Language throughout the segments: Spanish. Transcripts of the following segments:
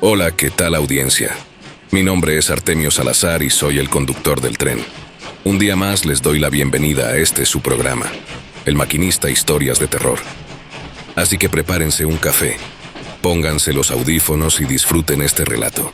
Hola, ¿qué tal audiencia? Mi nombre es Artemio Salazar y soy el conductor del tren. Un día más les doy la bienvenida a este su programa, El Maquinista Historias de Terror. Así que prepárense un café, pónganse los audífonos y disfruten este relato.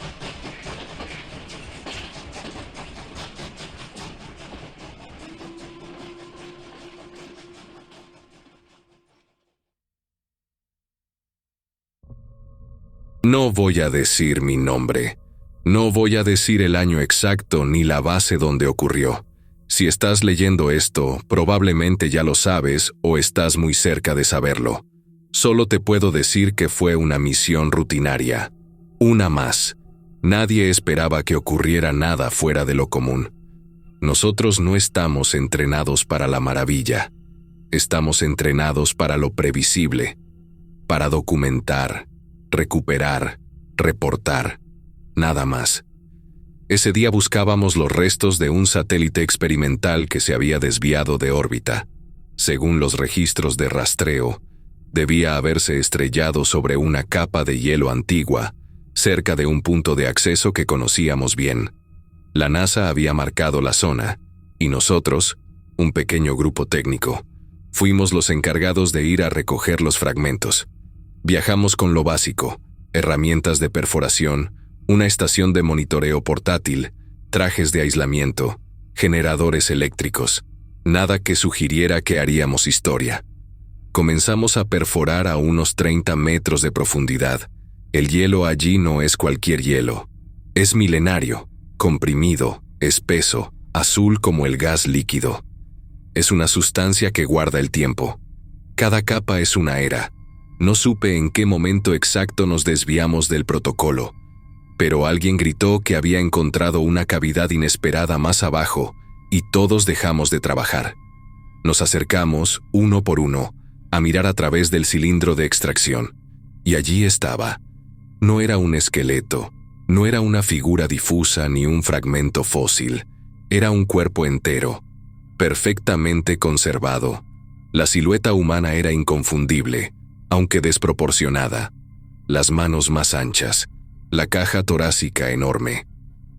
No voy a decir mi nombre. No voy a decir el año exacto ni la base donde ocurrió. Si estás leyendo esto, probablemente ya lo sabes o estás muy cerca de saberlo. Solo te puedo decir que fue una misión rutinaria. Una más. Nadie esperaba que ocurriera nada fuera de lo común. Nosotros no estamos entrenados para la maravilla. Estamos entrenados para lo previsible, para documentar, recuperar, reportar, nada más. Ese día buscábamos los restos de un satélite experimental que se había desviado de órbita. Según los registros de rastreo, debía haberse estrellado sobre una capa de hielo antigua, cerca de un punto de acceso que conocíamos bien. La NASA había marcado la zona, y nosotros, un pequeño grupo técnico, fuimos los encargados de ir a recoger los fragmentos. Viajamos con lo básico: herramientas de perforación, una estación de monitoreo portátil, trajes de aislamiento, generadores eléctricos. Nada que sugiriera que haríamos historia. Comenzamos a perforar a unos 30 metros de profundidad. El hielo allí no es cualquier hielo. Es milenario, comprimido, espeso, azul como el gas líquido. Es una sustancia que guarda el tiempo. Cada capa es una era. No supe en qué momento exacto nos desviamos del protocolo, pero alguien gritó que había encontrado una cavidad inesperada más abajo y todos dejamos de trabajar. Nos acercamos, uno por uno, a mirar a través del cilindro de extracción, y allí estaba. No era un esqueleto, no era una figura difusa ni un fragmento fósil, era un cuerpo entero, perfectamente conservado. La silueta humana era inconfundible, aunque desproporcionada. Las manos más anchas, la caja torácica enorme,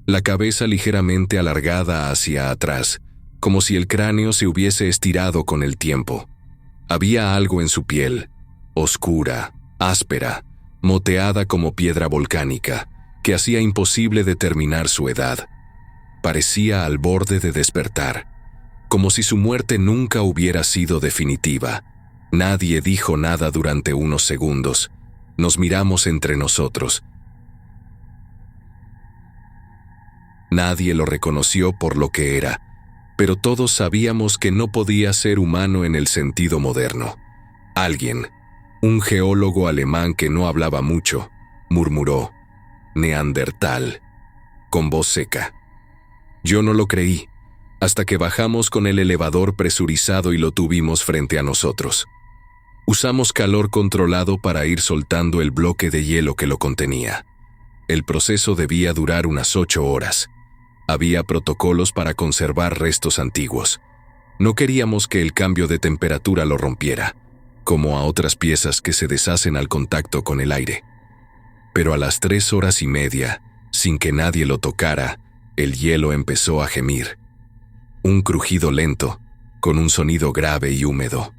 la cabeza ligeramente alargada hacia atrás, como si el cráneo se hubiese estirado con el tiempo. Había algo en su piel, oscura, áspera, moteada como piedra volcánica, que hacía imposible determinar su edad. Parecía al borde de despertar, como si su muerte nunca hubiera sido definitiva. Nadie dijo nada durante unos segundos. Nos miramos entre nosotros. Nadie lo reconoció por lo que era, pero todos sabíamos que no podía ser humano en el sentido moderno. Alguien, un geólogo alemán que no hablaba mucho, murmuró: «Neandertal», con voz seca. Yo no lo creí, hasta que bajamos con el elevador presurizado y lo tuvimos frente a nosotros. Usamos calor controlado para ir soltando el bloque de hielo que lo contenía. El proceso debía durar unas 8 horas. Había protocolos para conservar restos antiguos. No queríamos que el cambio de temperatura lo rompiera, como a otras piezas que se deshacen al contacto con el aire. Pero a las 3 horas y media, sin que nadie lo tocara, el hielo empezó a gemir. Un crujido lento, con un sonido grave y húmedo.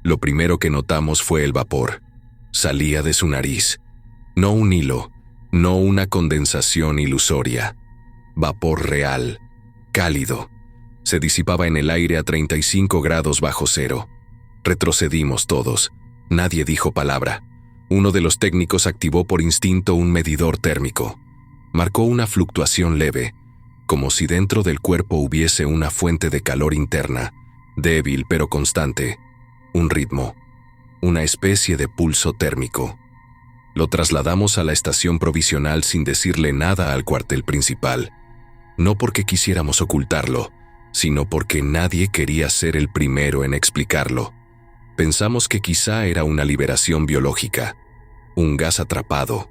Lo primero que notamos fue el vapor. Salía de su nariz. No un hilo, no una condensación ilusoria. Vapor real, cálido. Se disipaba en el aire a 35 grados bajo cero. Retrocedimos todos. Nadie dijo palabra. Uno de los técnicos activó por instinto un medidor térmico. Marcó una fluctuación leve, como si dentro del cuerpo hubiese una fuente de calor interna, débil pero constante. Un ritmo, una especie de pulso térmico. Lo trasladamos a la estación provisional sin decirle nada al cuartel principal, no porque quisiéramos ocultarlo, sino porque nadie quería ser el primero en explicarlo. Pensamos que quizá era una liberación biológica, un gas atrapado,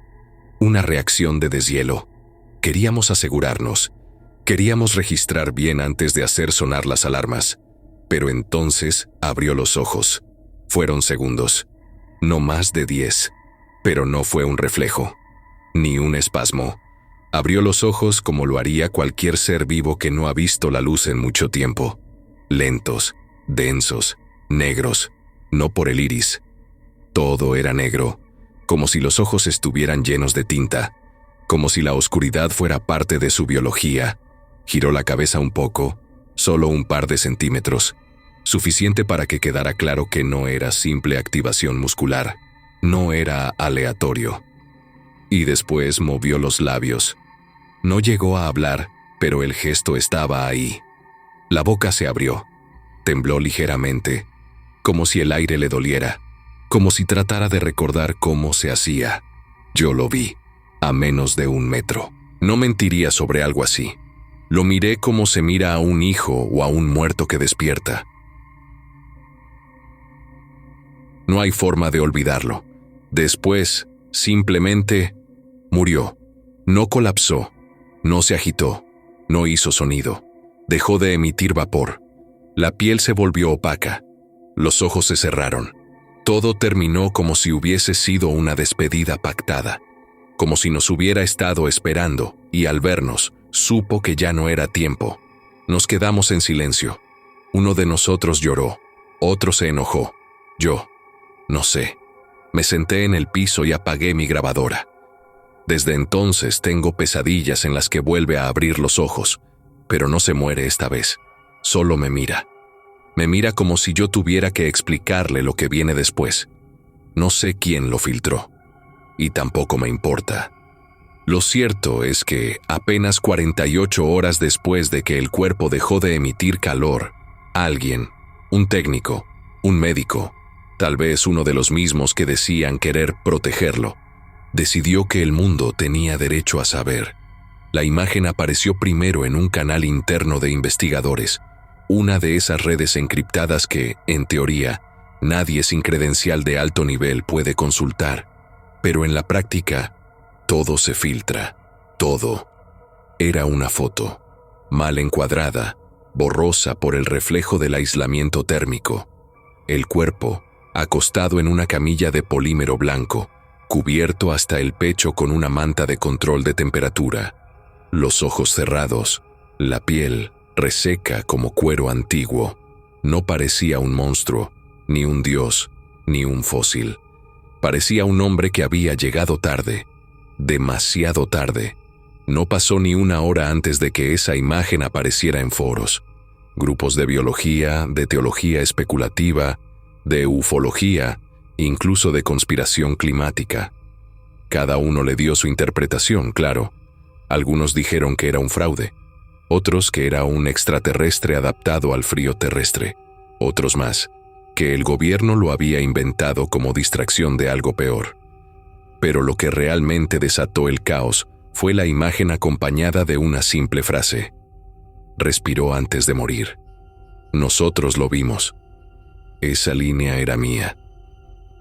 una reacción de deshielo. Queríamos asegurarnos, queríamos registrar bien antes de hacer sonar las alarmas. Pero entonces abrió los ojos. Fueron segundos, no más de 10, pero no fue un reflejo. ni un espasmo. Abrió los ojos como lo haría cualquier ser vivo que no ha visto la luz en mucho tiempo. Lentos, densos, negros, no por el iris. Todo era negro, como si los ojos estuvieran llenos de tinta, como si la oscuridad fuera parte de su biología. Giró la cabeza un poco, solo un par de centímetros, suficiente para que quedara claro que no era simple activación muscular, no era aleatorio. Y después movió los labios. No llegó a hablar, pero el gesto estaba ahí. La boca se abrió. Tembló ligeramente, como si el aire le doliera, como si tratara de recordar cómo se hacía. Yo lo vi, a menos de 1 metro. No mentiría sobre algo así. Lo miré como se mira a un hijo o a un muerto que despierta. No hay forma de olvidarlo. Después, simplemente, murió. No colapsó, no se agitó, no hizo sonido. Dejó de emitir vapor. La piel se volvió opaca. Los ojos se cerraron. Todo terminó como si hubiese sido una despedida pactada. Como si nos hubiera estado esperando, y al vernos, supo que ya no era tiempo. Nos quedamos en silencio. Uno de nosotros lloró, otro se enojó. Yo, no sé. Me senté en el piso y apagué mi grabadora. Desde entonces tengo pesadillas en las que vuelve a abrir los ojos, pero no se muere esta vez. Solo me mira. Me mira como si yo tuviera que explicarle lo que viene después. No sé quién lo filtró. Y tampoco me importa. Lo cierto es que, apenas 48 horas después de que el cuerpo dejó de emitir calor, alguien, un técnico, un médico, tal vez uno de los mismos que decían querer protegerlo, decidió que el mundo tenía derecho a saber. La imagen apareció primero en un canal interno de investigadores, una de esas redes encriptadas que, en teoría, nadie sin credencial de alto nivel puede consultar. Pero en la práctica, todo se filtra, todo. Era una foto, mal encuadrada, borrosa por el reflejo del aislamiento térmico. El cuerpo, acostado en una camilla de polímero blanco, cubierto hasta el pecho con una manta de control de temperatura. Los ojos cerrados, la piel reseca como cuero antiguo. No parecía un monstruo, ni un dios, ni un fósil. Parecía un hombre que había llegado tarde, demasiado tarde. No pasó ni 1 hora antes de que esa imagen apareciera en foros, grupos de biología, de teología especulativa, de ufología, incluso de conspiración climática. Cada uno le dio su interpretación, claro. Algunos dijeron que era un fraude, otros que era un extraterrestre adaptado al frío terrestre, otros más, que el gobierno lo había inventado como distracción de algo peor. Pero lo que realmente desató el caos fue la imagen acompañada de una simple frase. Respiró antes de morir. Nosotros lo vimos. Esa línea era mía.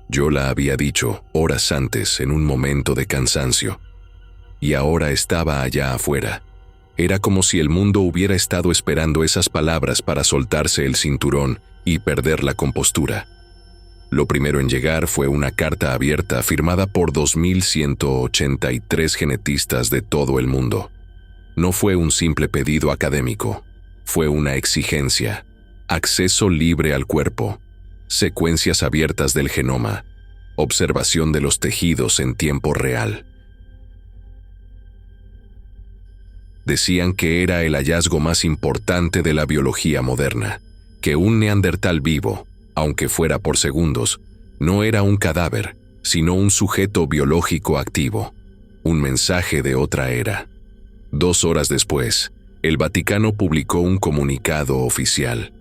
Yo la había dicho horas antes en un momento de cansancio. Y ahora estaba allá afuera. Era como si el mundo hubiera estado esperando esas palabras para soltarse el cinturón y perder la compostura. Lo primero en llegar fue una carta abierta firmada por 2.183 genetistas de todo el mundo. No fue un simple pedido académico, fue una exigencia. Acceso libre al cuerpo, secuencias abiertas del genoma, observación de los tejidos en tiempo real. Decían que era el hallazgo más importante de la biología moderna, que un neandertal vivo, aunque fuera por segundos, no era un cadáver, sino un sujeto biológico activo, un mensaje de otra era. 2 horas después, el Vaticano publicó un comunicado oficial.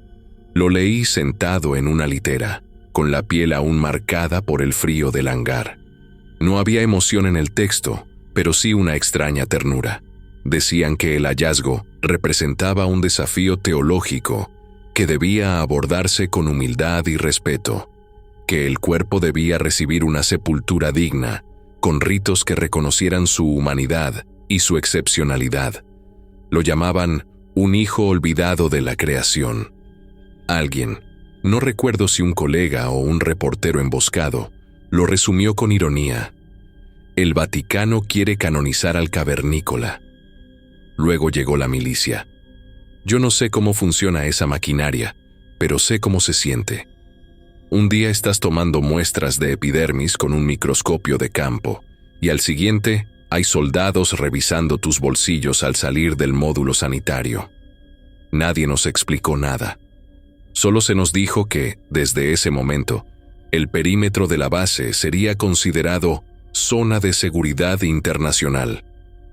Lo leí sentado en una litera, con la piel aún marcada por el frío del hangar. No había emoción en el texto, pero sí una extraña ternura. Decían que el hallazgo representaba un desafío teológico que debía abordarse con humildad y respeto, que el cuerpo debía recibir una sepultura digna, con ritos que reconocieran su humanidad y su excepcionalidad. Lo llamaban un hijo olvidado de la creación. Alguien, no recuerdo si un colega o un reportero emboscado, lo resumió con ironía. El Vaticano quiere canonizar al cavernícola. Luego llegó la milicia. Yo no sé cómo funciona esa maquinaria, pero sé cómo se siente. Un día estás tomando muestras de epidermis con un microscopio de campo, y al siguiente hay soldados revisando tus bolsillos al salir del módulo sanitario. Nadie nos explicó nada. Solo se nos dijo que, desde ese momento, el perímetro de la base sería considerado Zona de Seguridad Internacional.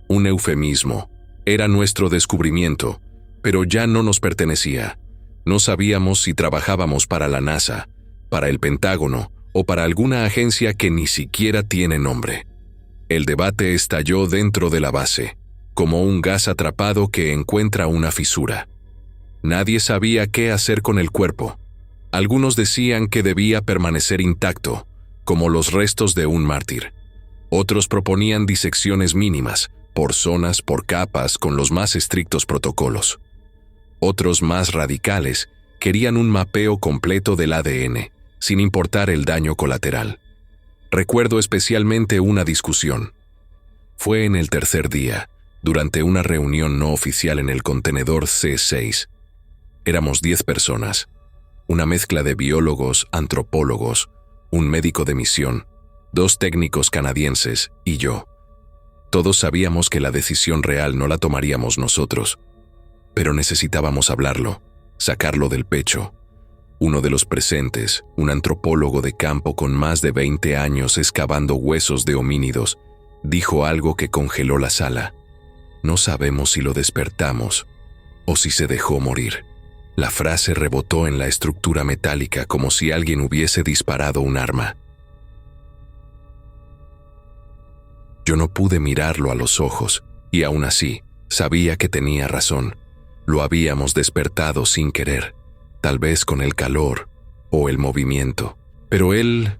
Un eufemismo. Era nuestro descubrimiento, pero ya no nos pertenecía. No sabíamos si trabajábamos para la NASA, para el Pentágono o para alguna agencia que ni siquiera tiene nombre. El debate estalló dentro de la base, como un gas atrapado que encuentra una fisura. Nadie sabía qué hacer con el cuerpo. Algunos decían que debía permanecer intacto, como los restos de un mártir. Otros proponían disecciones mínimas, por zonas, por capas, con los más estrictos protocolos. Otros más radicales querían un mapeo completo del ADN, sin importar el daño colateral. Recuerdo especialmente una discusión. Fue en el tercer día, durante una reunión no oficial en el contenedor C6. Éramos 10 personas, una mezcla de biólogos, antropólogos, un médico de misión, 2 técnicos canadienses y yo. Todos sabíamos que la decisión real no la tomaríamos nosotros, pero necesitábamos hablarlo, sacarlo del pecho. Uno de los presentes, un antropólogo de campo con más de 20 años excavando huesos de homínidos, dijo algo que congeló la sala. No sabemos si lo despertamos o si se dejó morir. La frase rebotó en la estructura metálica como si alguien hubiese disparado un arma. Yo no pude mirarlo a los ojos, y aún así, sabía que tenía razón. Lo habíamos despertado sin querer, tal vez con el calor o el movimiento. Pero él,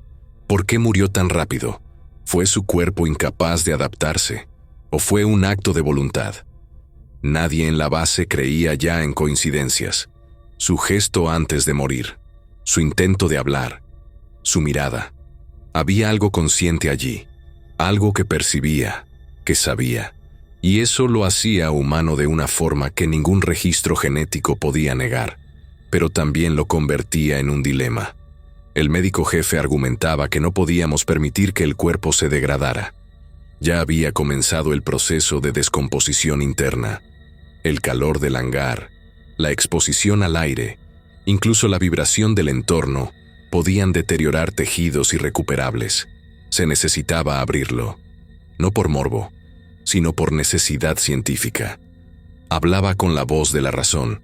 ¿por qué murió tan rápido? ¿Fue su cuerpo incapaz de adaptarse? ¿O fue un acto de voluntad? Nadie en la base creía ya en coincidencias. Su gesto antes de morir, su intento de hablar, su mirada. Había algo consciente allí, algo que percibía, que sabía, y eso lo hacía humano de una forma que ningún registro genético podía negar, pero también lo convertía en un dilema. El médico jefe argumentaba que no podíamos permitir que el cuerpo se degradara. Ya había comenzado el proceso de descomposición interna. El calor del hangar, la exposición al aire, incluso la vibración del entorno, podían deteriorar tejidos irrecuperables. Se necesitaba abrirlo, no por morbo, sino por necesidad científica. Hablaba con la voz de la razón,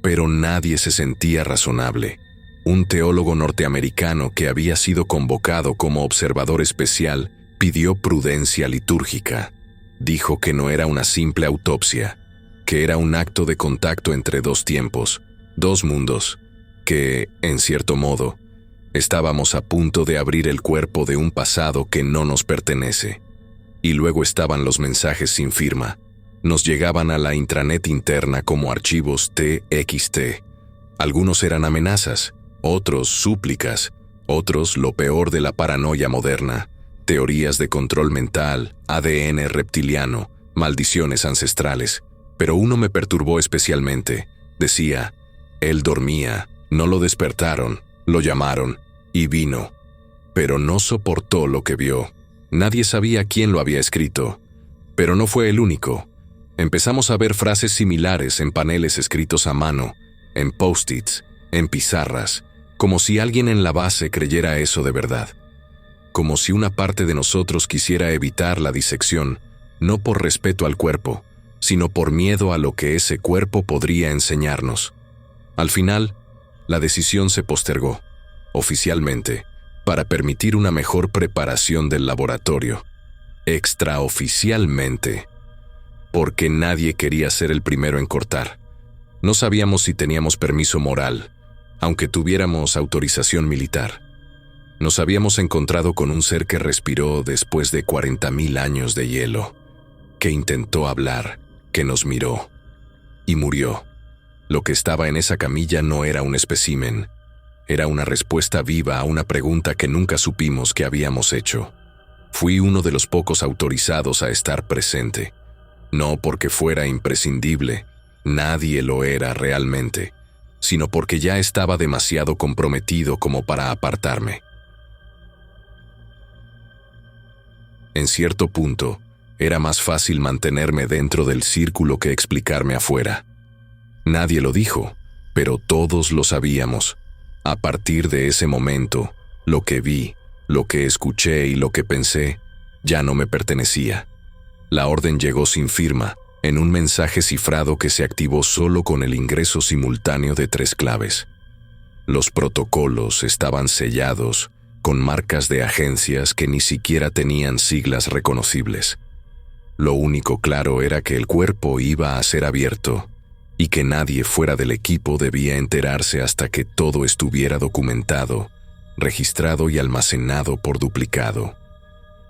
pero nadie se sentía razonable. Un teólogo norteamericano que había sido convocado como observador especial pidió prudencia litúrgica. Dijo que no era una simple autopsia, que era un acto de contacto entre 2 tiempos, 2 mundos, que, en cierto modo, estábamos a punto de abrir el cuerpo de un pasado que no nos pertenece. Y luego estaban los mensajes sin firma. Nos llegaban a la intranet interna como archivos TXT. Algunos eran amenazas, otros súplicas, otros lo peor de la paranoia moderna, teorías de control mental, ADN reptiliano, maldiciones ancestrales. Pero uno me perturbó especialmente. Decía, él dormía, no lo despertaron, lo llamaron, y vino. Pero no soportó lo que vio. Nadie sabía quién lo había escrito. Pero no fue el único. Empezamos a ver frases similares en paneles escritos a mano, en post-its, en pizarras, como si alguien en la base creyera eso de verdad. Como si una parte de nosotros quisiera evitar la disección, no por respeto al cuerpo, sino por miedo a lo que ese cuerpo podría enseñarnos. Al final, la decisión se postergó, oficialmente, para permitir una mejor preparación del laboratorio. Extraoficialmente, porque nadie quería ser el primero en cortar. No sabíamos si teníamos permiso moral, aunque tuviéramos autorización militar. Nos habíamos encontrado con un ser que respiró después de 40,000 años de hielo, que intentó hablar, que nos miró, y murió. Lo que estaba en esa camilla no era un espécimen, era una respuesta viva a una pregunta que nunca supimos que habíamos hecho. Fui uno de los pocos autorizados a estar presente. No porque fuera imprescindible, nadie lo era realmente, sino porque ya estaba demasiado comprometido como para apartarme. En cierto punto, era más fácil mantenerme dentro del círculo que explicarme afuera. Nadie lo dijo, pero todos lo sabíamos. A partir de ese momento, lo que vi, lo que escuché y lo que pensé, ya no me pertenecía. La orden llegó sin firma, en un mensaje cifrado que se activó solo con el ingreso simultáneo de 3 claves. Los protocolos estaban sellados, con marcas de agencias que ni siquiera tenían siglas reconocibles. Lo único claro era que el cuerpo iba a ser abierto, y que nadie fuera del equipo debía enterarse hasta que todo estuviera documentado, registrado y almacenado por duplicado.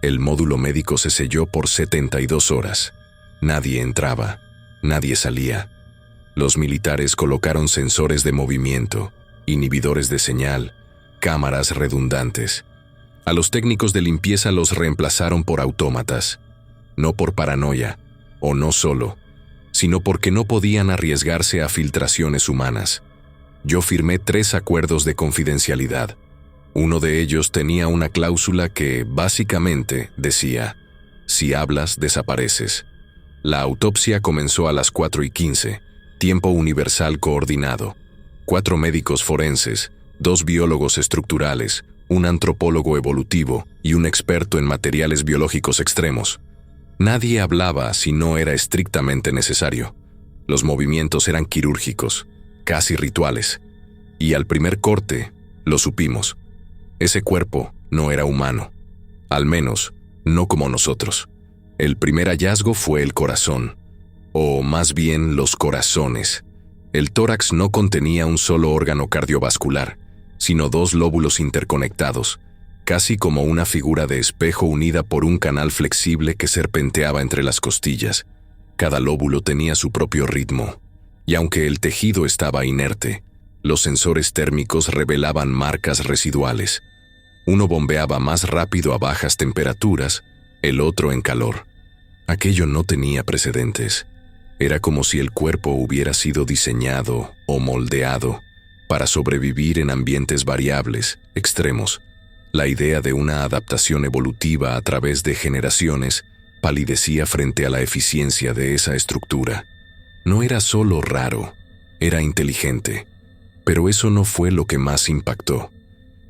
El módulo médico se selló por 72 horas. Nadie entraba, nadie salía. Los militares colocaron sensores de movimiento, inhibidores de señal, cámaras redundantes. A los técnicos de limpieza los reemplazaron por autómatas, no por paranoia, o no solo, sino porque no podían arriesgarse a filtraciones humanas. Yo firmé 3 acuerdos de confidencialidad. Uno de ellos tenía una cláusula que, básicamente, decía: si hablas, desapareces. La autopsia comenzó a las 4:15, tiempo universal coordinado. 4 médicos forenses, 2 biólogos estructurales, un antropólogo evolutivo y un experto en materiales biológicos extremos. Nadie hablaba si no era estrictamente necesario. Los movimientos eran quirúrgicos, casi rituales. Y al primer corte, lo supimos. Ese cuerpo no era humano. Al menos, no como nosotros. El primer hallazgo fue el corazón, o más bien los corazones. El tórax no contenía un solo órgano cardiovascular, sino 2 lóbulos interconectados, casi como una figura de espejo unida por un canal flexible que serpenteaba entre las costillas. Cada lóbulo tenía su propio ritmo, y aunque el tejido estaba inerte, los sensores térmicos revelaban marcas residuales. Uno bombeaba más rápido a bajas temperaturas, el otro en calor. Aquello no tenía precedentes. Era como si el cuerpo hubiera sido diseñado o moldeado para sobrevivir en ambientes variables, extremos. La idea de una adaptación evolutiva a través de generaciones palidecía frente a la eficiencia de esa estructura. No era solo raro, era inteligente. Pero eso no fue lo que más impactó.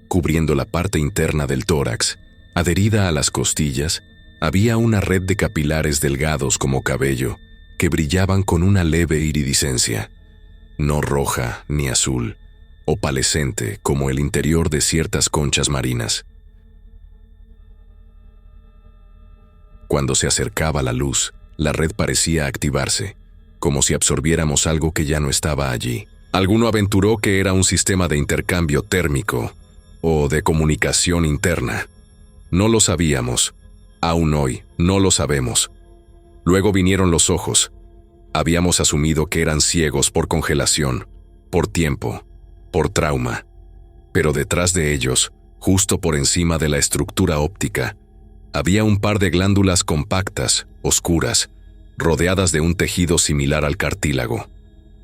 Cubriendo la parte interna del tórax, adherida a las costillas, había una red de capilares delgados como cabello que brillaban con una leve iridiscencia, no roja ni azul, opalescente como el interior de ciertas conchas marinas. Cuando se acercaba la luz, la red parecía activarse, como si absorbiéramos algo que ya no estaba allí. Alguno aventuró que era un sistema de intercambio térmico o de comunicación interna. No lo sabíamos. Aún hoy, no lo sabemos. Luego vinieron los ojos. Habíamos asumido que eran ciegos por congelación, por tiempo, por trauma. Pero detrás de ellos, justo por encima de la estructura óptica, había un par de glándulas compactas, oscuras, rodeadas de un tejido similar al cartílago.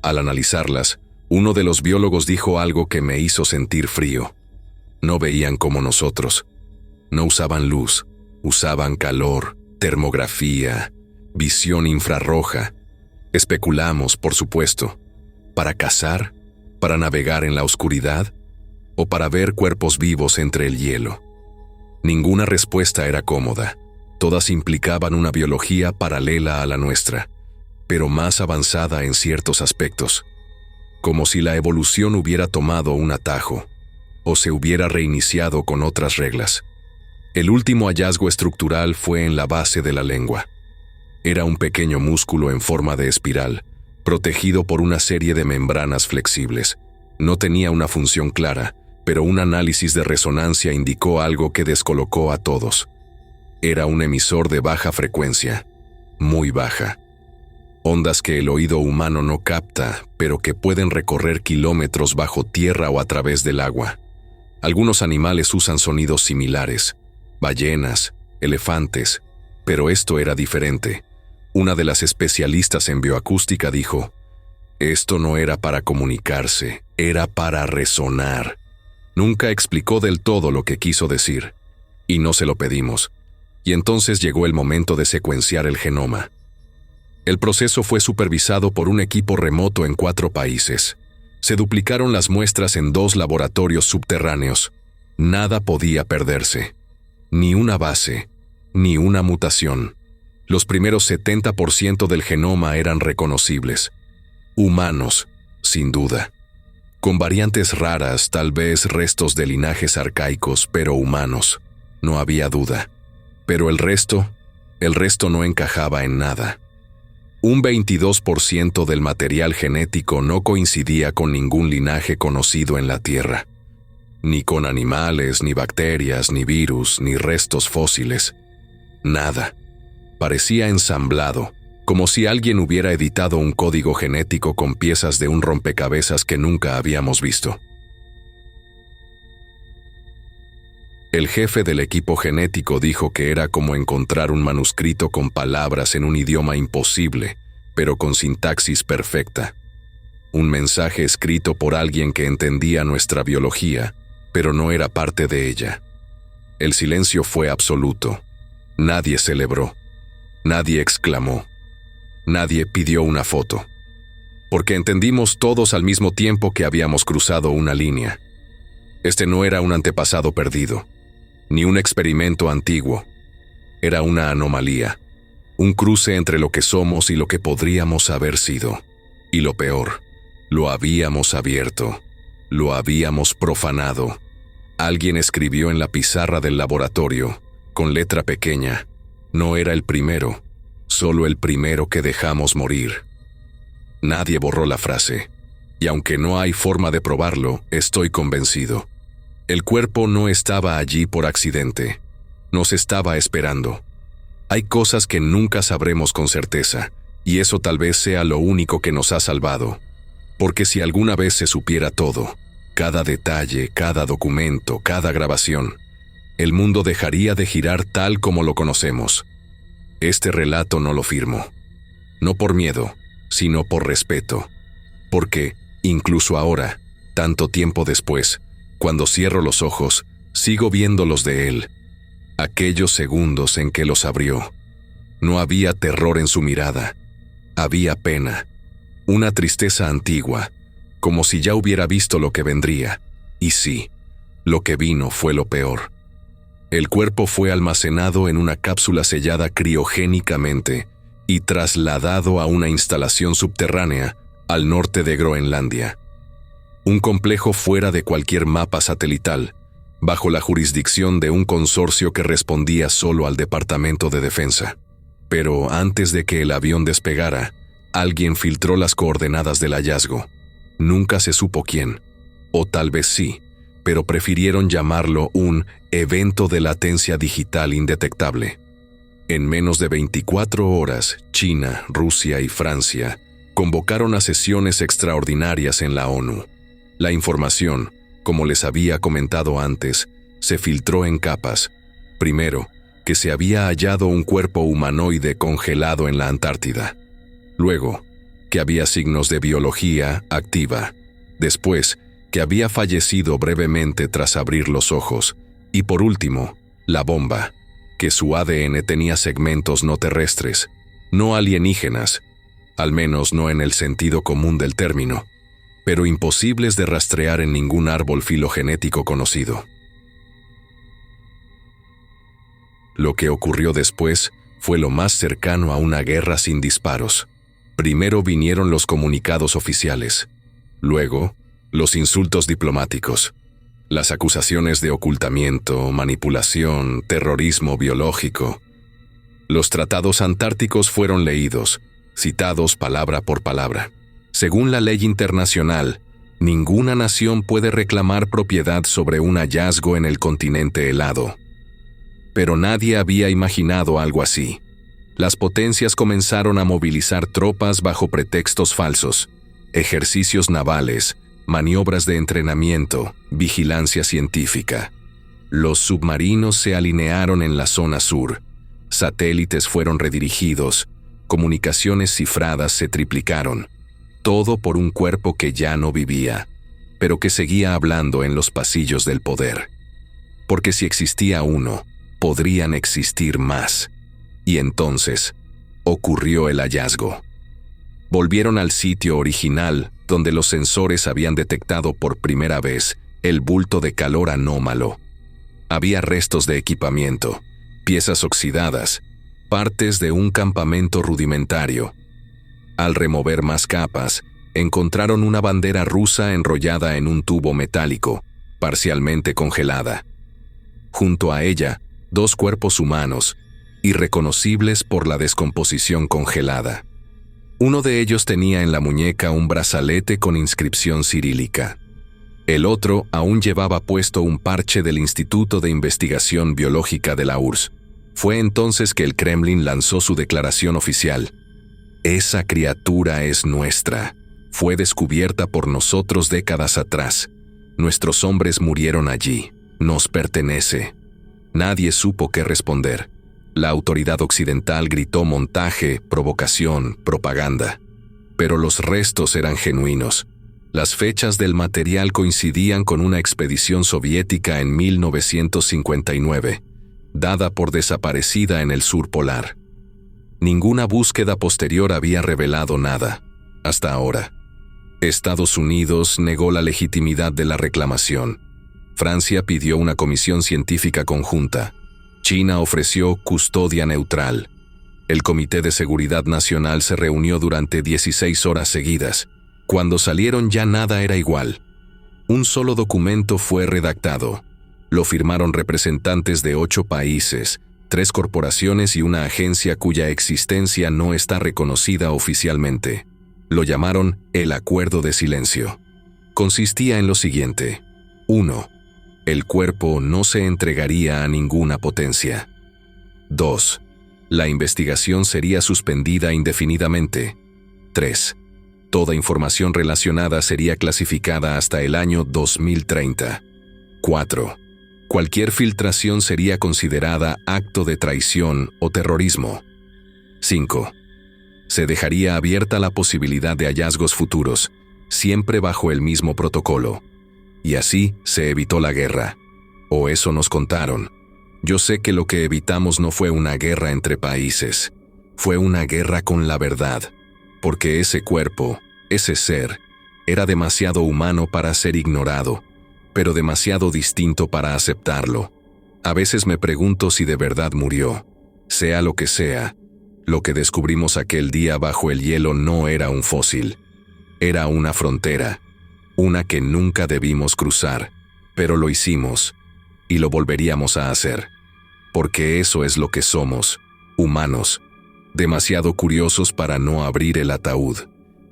Al analizarlas, uno de los biólogos dijo algo que me hizo sentir frío. No veían como nosotros. No usaban luz, usaban calor, termografía, visión infrarroja. Especulamos, por supuesto, ¿para cazar? ¿Para navegar en la oscuridad? ¿O para ver cuerpos vivos entre el hielo? Ninguna respuesta era cómoda. Todas implicaban una biología paralela a la nuestra, pero más avanzada en ciertos aspectos. Como si la evolución hubiera tomado un atajo, o se hubiera reiniciado con otras reglas. El último hallazgo estructural fue en la base de la lengua. Era un pequeño músculo en forma de espiral, protegido por una serie de membranas flexibles. No tenía una función clara, pero un análisis de resonancia indicó algo que descolocó a todos. Era un emisor de baja frecuencia, muy baja. Ondas que el oído humano no capta, pero que pueden recorrer kilómetros bajo tierra o a través del agua. Algunos animales usan sonidos similares: ballenas, elefantes, pero esto era diferente. Una de las especialistas en bioacústica dijo, esto no era para comunicarse, era para resonar. Nunca explicó del todo lo que quiso decir, y no se lo pedimos. Y entonces llegó el momento de secuenciar el genoma. El proceso fue supervisado por un equipo remoto en 4 países. Se duplicaron las muestras en 2 laboratorios subterráneos. Nada podía perderse. Ni una base, ni una mutación. Los primeros 70% del genoma eran reconocibles. Humanos, sin duda. Con variantes raras, tal vez restos de linajes arcaicos, pero humanos. No había duda. Pero el resto no encajaba en nada. Un 22% del material genético no coincidía con ningún linaje conocido en la Tierra. Ni con animales, ni bacterias, ni virus, ni restos fósiles. Nada. Parecía ensamblado, como si alguien hubiera editado un código genético con piezas de un rompecabezas que nunca habíamos visto. El jefe del equipo genético dijo que era como encontrar un manuscrito con palabras en un idioma imposible, pero con sintaxis perfecta. Un mensaje escrito por alguien que entendía nuestra biología, pero no era parte de ella. El silencio fue absoluto. Nadie celebró. Nadie exclamó. Nadie pidió una foto. Porque entendimos todos al mismo tiempo que habíamos cruzado una línea. Este no era un antepasado perdido, ni un experimento antiguo. Era una anomalía, un cruce entre lo que somos y lo que podríamos haber sido. Y lo peor, lo habíamos abierto, lo habíamos profanado. Alguien escribió en la pizarra del laboratorio, con letra pequeña, no era el primero, solo el primero que dejamos morir. Nadie borró la frase, y aunque no hay forma de probarlo, estoy convencido. El cuerpo no estaba allí por accidente, nos estaba esperando. Hay cosas que nunca sabremos con certeza, y eso tal vez sea lo único que nos ha salvado. Porque si alguna vez se supiera todo, cada detalle, cada documento, cada grabación, el mundo dejaría de girar tal como lo conocemos. Este relato no lo firmo. No por miedo, sino por respeto. Porque, incluso ahora, tanto tiempo después, cuando cierro los ojos, sigo viendo los de él. Aquellos segundos en que los abrió. No había terror en su mirada. Había pena. Una tristeza antigua, como si ya hubiera visto lo que vendría. Y sí, lo que vino fue lo peor. El cuerpo fue almacenado en una cápsula sellada criogénicamente y trasladado a una instalación subterránea al norte de Groenlandia. Un complejo fuera de cualquier mapa satelital, bajo la jurisdicción de un consorcio que respondía solo al Departamento de Defensa. Pero antes de que el avión despegara, alguien filtró las coordenadas del hallazgo. Nunca se supo quién, o tal vez sí, pero prefirieron llamarlo un evento de latencia digital indetectable. En menos de 24 horas, China, Rusia y Francia convocaron a sesiones extraordinarias en la ONU. La información, como les había comentado antes, se filtró en capas. Primero, que se había hallado un cuerpo humanoide congelado en la Antártida. Luego, que había signos de biología activa. Después, que había fallecido brevemente tras abrir los ojos. Y por último, la bomba, que su ADN tenía segmentos no terrestres, no alienígenas, al menos no en el sentido común del término, pero imposibles de rastrear en ningún árbol filogenético conocido. Lo que ocurrió después fue lo más cercano a una guerra sin disparos. Primero vinieron los comunicados oficiales, luego los insultos diplomáticos, las acusaciones de ocultamiento, manipulación, terrorismo biológico. Los tratados antárticos fueron leídos, citados palabra por palabra. Según la ley internacional, ninguna nación puede reclamar propiedad sobre un hallazgo en el continente helado. Pero nadie había imaginado algo así. Las potencias comenzaron a movilizar tropas bajo pretextos falsos, ejercicios navales, maniobras de entrenamiento, vigilancia científica. Los submarinos se alinearon en la zona sur. Satélites fueron redirigidos. Comunicaciones cifradas se triplicaron. Todo por un cuerpo que ya no vivía, pero que seguía hablando en los pasillos del poder. Porque si existía uno, podrían existir más. Y entonces, ocurrió el hallazgo. Volvieron al sitio original, donde los sensores habían detectado por primera vez el bulto de calor anómalo. Había restos de equipamiento, piezas oxidadas, partes de un campamento rudimentario. Al remover más capas, encontraron una bandera rusa enrollada en un tubo metálico, parcialmente congelada. Junto a ella, 2 cuerpos humanos, irreconocibles por la descomposición congelada. Uno de ellos tenía en la muñeca un brazalete con inscripción cirílica. El otro aún llevaba puesto un parche del Instituto de Investigación Biológica de la URSS. Fue entonces que el Kremlin lanzó su declaración oficial. Esa criatura es nuestra. Fue descubierta por nosotros décadas atrás. Nuestros hombres murieron allí. Nos pertenece. Nadie supo qué responder. La autoridad occidental gritó montaje, provocación, propaganda. Pero los restos eran genuinos. Las fechas del material coincidían con una expedición soviética en 1959, dada por desaparecida en el sur polar. Ninguna búsqueda posterior había revelado nada, hasta ahora. Estados Unidos negó la legitimidad de la reclamación. Francia pidió una comisión científica conjunta. China ofreció custodia neutral. El Comité de Seguridad Nacional se reunió durante 16 horas seguidas. Cuando salieron ya nada era igual. Un solo documento fue redactado. Lo firmaron representantes de 8 países, 3 corporaciones y una agencia cuya existencia no está reconocida oficialmente. Lo llamaron el Acuerdo de Silencio. Consistía en lo siguiente. 1. El cuerpo no se entregaría a ninguna potencia. 2. La investigación sería suspendida indefinidamente. 3. Toda información relacionada sería clasificada hasta el año 2030. 4. Cualquier filtración sería considerada acto de traición o terrorismo. 5. Se dejaría abierta la posibilidad de hallazgos futuros, siempre bajo el mismo protocolo. Y así se evitó la guerra. O eso nos contaron. Yo sé que lo que evitamos no fue una guerra entre países. Fue una guerra con la verdad. Porque ese cuerpo, ese ser, era demasiado humano para ser ignorado, pero demasiado distinto para aceptarlo. A veces me pregunto si de verdad murió. Sea lo que descubrimos aquel día bajo el hielo no era un fósil. Era una frontera. Una que nunca debimos cruzar, pero lo hicimos, y lo volveríamos a hacer. Porque eso es lo que somos, humanos, demasiado curiosos para no abrir el ataúd,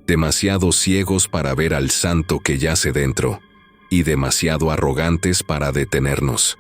demasiado ciegos para ver al santo que yace dentro, y demasiado arrogantes para detenernos.